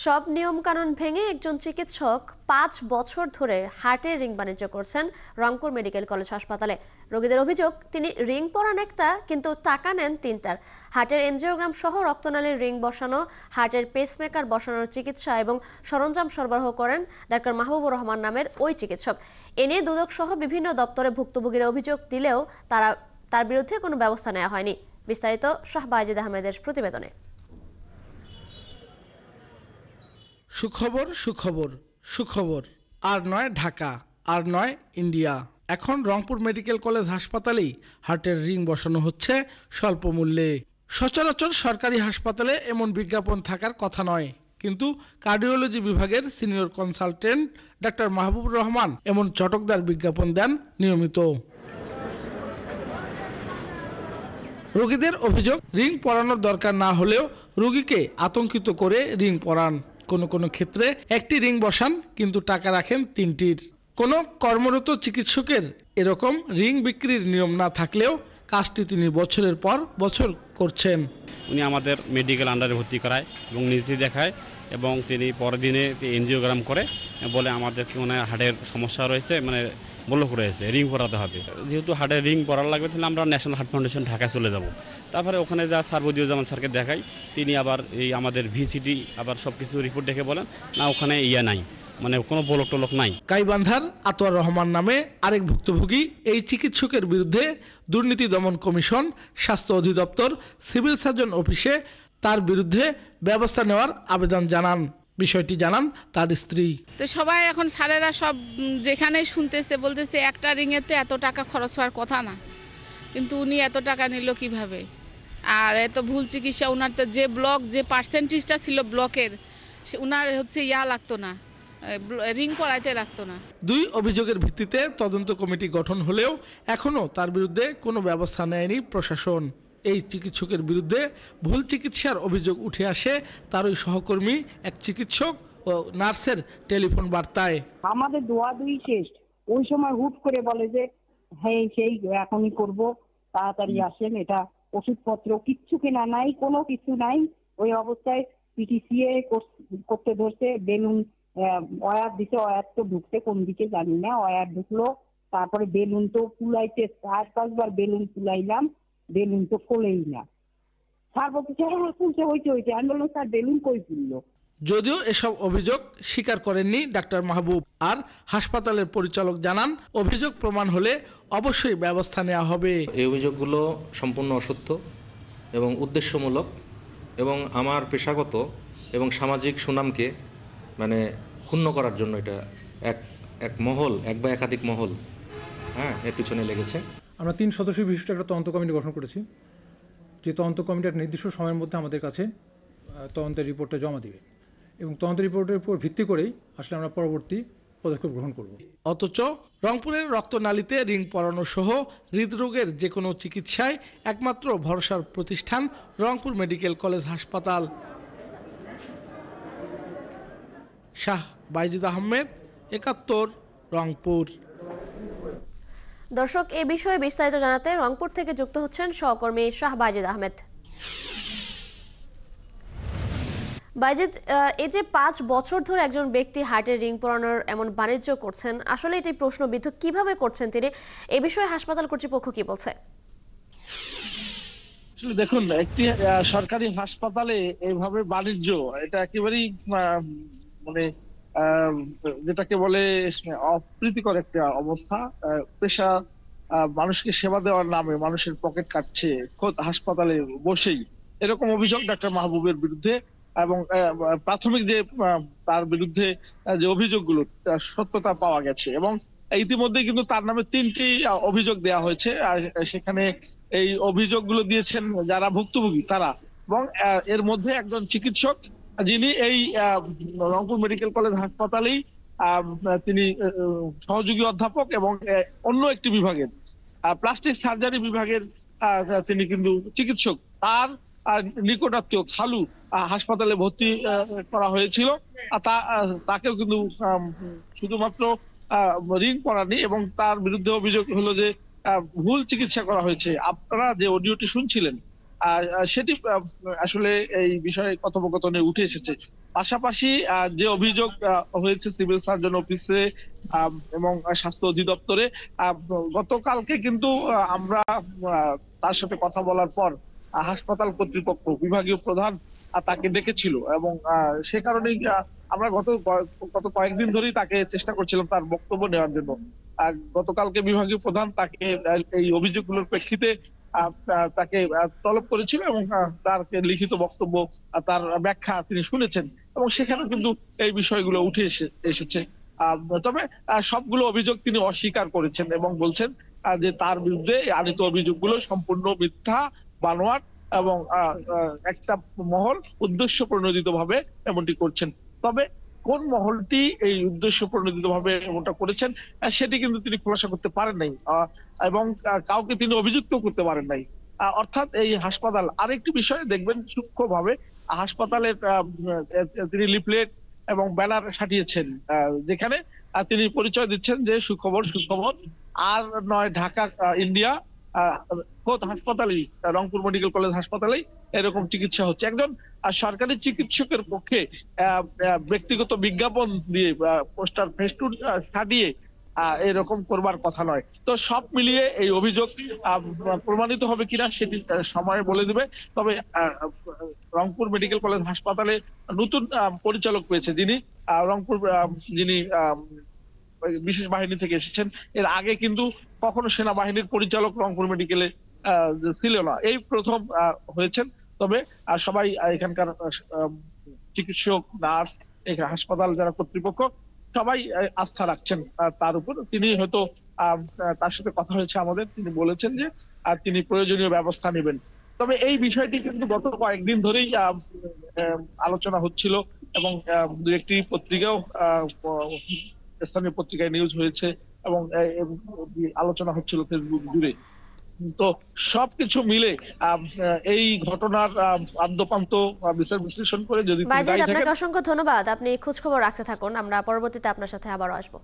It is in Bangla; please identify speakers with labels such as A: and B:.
A: সব নিয়মকানুন ভেঙে একজন চিকিৎসক ৫ বছর ধরে হার্টের রিং বাণিজ্য করছেন রংপুর মেডিকেল কলেজ হাসপাতালে। রোগীদের অভিযোগ, তিনি রিং পরান একটা কিন্তু টাকা নেন তিনটার। হার্টের এনজিওগ্রাম সহ রক্তনালীর রিং বসানো, হার্টের পেসমেকার বসানোর চিকিৎসা এবং সরঞ্জাম সরবরাহ করেন ডাক্তার মাহবুবুর রহমান নামের ওই চিকিৎসক। এ নিয়ে দুদক সহ বিভিন্ন দপ্তরে ভুক্তভোগীরা অভিযোগ দিলেও তার বিরুদ্ধে কোনো ব্যবস্থা নেওয়া হয়নি। বিস্তারিত শাহ বাইজিদ আহমেদের প্রতিবেদনে।
B: সুখবর সুখবর সুখবর, আর নয় ঢাকা, আর নয় ইন্ডিয়া। এখন রংপুর মেডিকেল কলেজ হাসপাতালেই হার্টের রিং বসানো হচ্ছে স্বল্প মূল্যে। সচরাচর সরকারি হাসপাতালে এমন বিজ্ঞাপন থাকার কথা নয়, কিন্তু কার্ডিওলজি বিভাগের senior consultant doctor Mahbubur Rahman এমন চটকদার বিজ্ঞাপন দেন নিয়মিত। রোগীদের অভিযোগ, রিং পরানোর দরকার না হলেও রোগীকে আতঙ্কিত করে রিং পরান। কোনো ক্ষেত্রে একটি রিং বসান কিন্তু টাকা রাখেন তিনটির। কোনো কর্মরত চিকিৎসকের এরকম রিং বিক্রির নিয়ম না থাকলেও কাজটি তিনি বছরের পর বছর করছেন।
C: উনি আমাদের মেডিকেল আন্ডারে ভর্তি করায় এবং নিজে দেখায়, এবং তিনি পরের দিনে এনজিওগ্রাম করে বলে আমাদের হার্টের সমস্যা রয়েছে, ব্লক রয়েছে, রিং পরাতে হবে। যেহেতু হার্টের রিং পরার লাগবে, তাহলে আমরা ন্যাশনাল হার্ট ফাউন্ডেশন ঢাকায় চলে যাব। তারপরে ওখানে যা সার্বজীয়জামান স্যারকে দেখাই, তিনি আবার এই আমাদের ভিসিটি আবার সব কিছু রিপোর্ট দেখে বলেন না, ওখানে নাই, কোনো ব্লক টলক নাই।
B: গাইবান্ধার আতোয়ার রহমান নামে আরেক ভুক্তভোগী এই চিকিৎসকের বিরুদ্ধে দুর্নীতি দমন কমিশন, স্বাস্থ্য অধিদপ্তর, সিভিল সার্জন অফিসে তার বিরুদ্ধে ব্যবস্থা নেওয়ার আবেদন জানান। বিষয়টি জানান তার স্ত্রী।
D: তো সবাই এখন স্যারেরা সব যেখানে শুনতেছে বলতেছে একটা রিংয়ের তো এত টাকা খরচ হওয়ার কথা না, কিন্তু উনি এত টাকা নিল কিভাবে? আর এত ভুল চিকিৎসা, ওনার তো যে ব্লক, যে পার্সেন্টেজটা ছিল ব্লকের, উনার লাগতো না, রিং পরাইতে লাগতো না।
B: দুই অভিযোগের ভিত্তিতে তদন্ত কমিটি গঠন হলেও এখনও তার বিরুদ্ধে কোনো ব্যবস্থা নেয়নি প্রশাসন। এই চিকিৎসকের বিরুদ্ধে ভুল চিকিৎসার অভিযোগ উঠে আসে তারই সহকর্মী এক চিকিৎসক ও নার্সের টেলিফোন বার্তায়।
E: আমাদের দোয়াদুই শেষ, ওই সময় হুট করে বলে যে হ্যাঁ সেই এখনই করব, তাড়াতাড়ি আসেন। এটা ওষুধপত্র কিচ্ছু কেনা নাই, কোনো কিছু নাই। ওই অবস্থায় পিটিসিএ করতে ধরছে, বেলুন ওয়ার দিতে, ওয়ার তো ঢুকতে কোন দিকে জানি না, ওয়ার ঢুকলো। তারপরে বেলুন তো ফুলাইতে 4-5 বার বেলুন ফুলাইলাম, বেলুন তো ফোলেই না। স্যার বলছে হ্যাঁ ফুলছে, হইতে আমি বললাম স্যার বেলুন কই ফুললো?
B: যদিও এসব অভিযোগ স্বীকার করেননি ডাক্তার মাহবুব, আর হাসপাতালের পরিচালক জানান অভিযোগ প্রমাণ হলে অবশ্যই ব্যবস্থা নেওয়া হবে।
F: এই অভিযোগগুলো সম্পূর্ণ অসত্য এবং উদ্দেশ্যমূলক, এবং আমার পেশাগত এবং সামাজিক সুনামকে ক্ষুণ্ণ করার জন্য এটা এক মহল, এক বা একাধিক মহল এর পিছনে লেগেছে।
G: আমরা 3 সদস্য বিশিষ্ট একটা তদন্ত কমিটি গঠন করেছি, যে তদন্ত কমিটি একটা নির্দিষ্ট সময়ের মধ্যে আমাদের কাছে তদন্তের রিপোর্টটা জমা দিবে, এবং তদন্তের রিপোর্টের উপর ভিত্তি করেই আসলে আমরা পরবর্তী পদক্ষেপ গ্রহণ করব।
B: অথচ রংপুরের রক্তনালীতে রিং পরানো সহ হৃদরোগের যে কোনো চিকিৎসায় একমাত্র ভরসার প্রতিষ্ঠান রংপুর মেডিকেল কলেজ হাসপাতাল। শাহ বাইজিদ আহমেদ, ৭১, রংপুর।
A: দর্শক, এ বিষয়ে বিস্তারিত জানাতে রংপুর থেকে যুক্ত হচ্ছেন সহকর্মী শাহ বাইজিদ আহমেদ। বাইজিদ, এই যে 5 বছর ধরে একজন ব্যক্তি হার্টের রিং পরানোর এমন বাণিজ্য করছেন, আসলে এটি প্রশ্নবিদ্ধ, কিভাবে করছেন তিনি? এ বিষয়ে হাসপাতাল কর্তৃপক্ষ কি বলছে?
H: দেখুন, একটি সরকারি হাসপাতালে এইভাবে বাণিজ্য, এটা একেবারেই যেটাকে বলে অপ্রীতিকর একটা অবস্থা। পেশা মানুষকে সেবা দেওয়ার নামে মানুষের পকেট কাটছে খোদ হাসপাতালে বসেই, এরকম অভিযোগ ডাক্তার মাহবুবের বিরুদ্ধে। এবং প্রাথমিক যে তার বিরুদ্ধে যে অভিযোগগুলো সত্যতা পাওয়া গেছে, এবং ইতিমধ্যে কিন্তু তার নামে 3টি অভিযোগ দেওয়া হয়েছে। আর সেখানে এই অভিযোগগুলো দিয়েছেন যারা ভুক্তভোগী তারা, এবং এর মধ্যে একজন চিকিৎসক যিনি এই রংপুর মেডিকেল কলেজ হাসপাতালেই তিনি সহযোগী অধ্যাপক, এবং অন্য একটি বিভাগের প্লাস্টিক সার্জারি বিভাগের তিনি কিন্তু চিকিৎসক। তার নিকটাত্মীয় খালু হাসপাতালে ভর্তি করা হয়েছিল, তাকেও কিন্তু শুধুমাত্র রিং পরানি, এবং তার বিরুদ্ধে অভিযোগ হলো যে ভুল চিকিৎসা করা হয়েছে। আপনারা যে অডিওটি শুনছিলেন, সেটি আসলে এই বিষয়ে কথোপকথনে উঠে এসেছে। পাশাপাশি যে অভিযোগ হয়েছে সিভিল সার্জন অফিসে এবং স্বাস্থ্য অধিদপ্তরে, গতকালকে কিন্তু আমরা তার সাথে কথা বলার পর হাসপাতাল কর্তৃপক্ষ, বিভাগীয় প্রধান তাকে ডেকেছিল এবং সে কারণেই আমরা গত কয়েকদিন ধরেই তাকে চেষ্টা করছিলাম তার বক্তব্য নেওয়ার জন্য। গতকালকে বিভাগীয় প্রধান তাকে এই অভিযোগগুলোর প্রেক্ষিতে তাকে তলব করেছিল এবং তার লিখিত বক্তব্য, তার ব্যাখ্যা তিনি শুনেছেন এবং সেখানে কিন্তু এই বিষয়গুলো উঠে এসেছে। তবে সবগুলো অভিযোগ তিনি অস্বীকার করেছেন এবং বলছেন যে তার বিরুদ্ধে আনিত অভিযোগগুলো সম্পূর্ণ মিথ্যা, বানোয়াট এবং একটা মহল উদ্দেশ্য প্রণোদিত ভাবে এমনটি করছেন। তবে কোন মহলটি এই উদ্দেশ্য প্রণোদিত ভাবে এমনটা করেছেন সেটি কিন্তু তিনি খোলাসা করতে পারেন নাই এবং কাউকে তিনি অভিযুক্ত করতে পারেন নাই। অর্থাৎ এই হাসপাতাল, আরেকটি বিষয় দেখবেন সূক্ষ্মভাবে, হাসপাতালের তিনি লিফলেট এবং ব্যানার সাটিয়েছেন যেখানে তিনি পরিচয় দিচ্ছেন যে সুখবর, আর নয় ঢাকা ইন্ডিয়া, খোদ হাসপাতালেই, রংপুর মেডিকেল কলেজ হাসপাতালেই এরকম চিকিৎসা হচ্ছে। একজন সরকারি চিকিৎসকের পক্ষে ব্যক্তিগত বিজ্ঞাপন দিয়ে পোস্টার ফেস্টুন সাজিয়ে এরকম করবার কথা নয়। তো সব মিলিয়ে এই অভিযোগ প্রমাণিত হবে কিনা সেটি সময় বলে দিবে। তবে রংপুর মেডিকেল কলেজ হাসপাতালে নতুন পরিচালক পেয়েছে যিনি যিনি বিশেষ বাহিনী থেকে এসেছেন। এর আগে কিন্তু কখনো সেনাবাহিনীর পরিচালক রংপুর মেডিকেলে ছিল না, এই প্রথম হয়েছেন। তবে সবাই এখানকার চিকিৎসক, নার্স, হাসপাতাল যারা কর্তৃপক্ষ সবাই আস্থা রাখছেন তার উপর। তিনি হয়তো তার সাথে কথা হয়েছে আমাদের, তিনি বলেছেন যে তিনি প্রয়োজনীয় ব্যবস্থা নেবেন। তবে এই বিষয়টি কিন্তু গত কয়েকদিন ধরেই আলোচনা হচ্ছিল এবং দু একটি পত্রিকাও, স্থানীয় পত্রিকায় নিউজ হয়েছে এবং আলোচনা হচ্ছিল ফেসবুক জুড়ে। তো সবকিছু মিলে এই ঘটনার আদ্যপান্ত বিচার বিশ্লেষণ করে যদি
A: বাইজিদ, আপনাকে অসংখ্য ধন্যবাদ। আপনি খোঁজ খবর রাখতে থাকুন, আমরা পরবর্তীতে আপনার সাথে আবারও আসবো।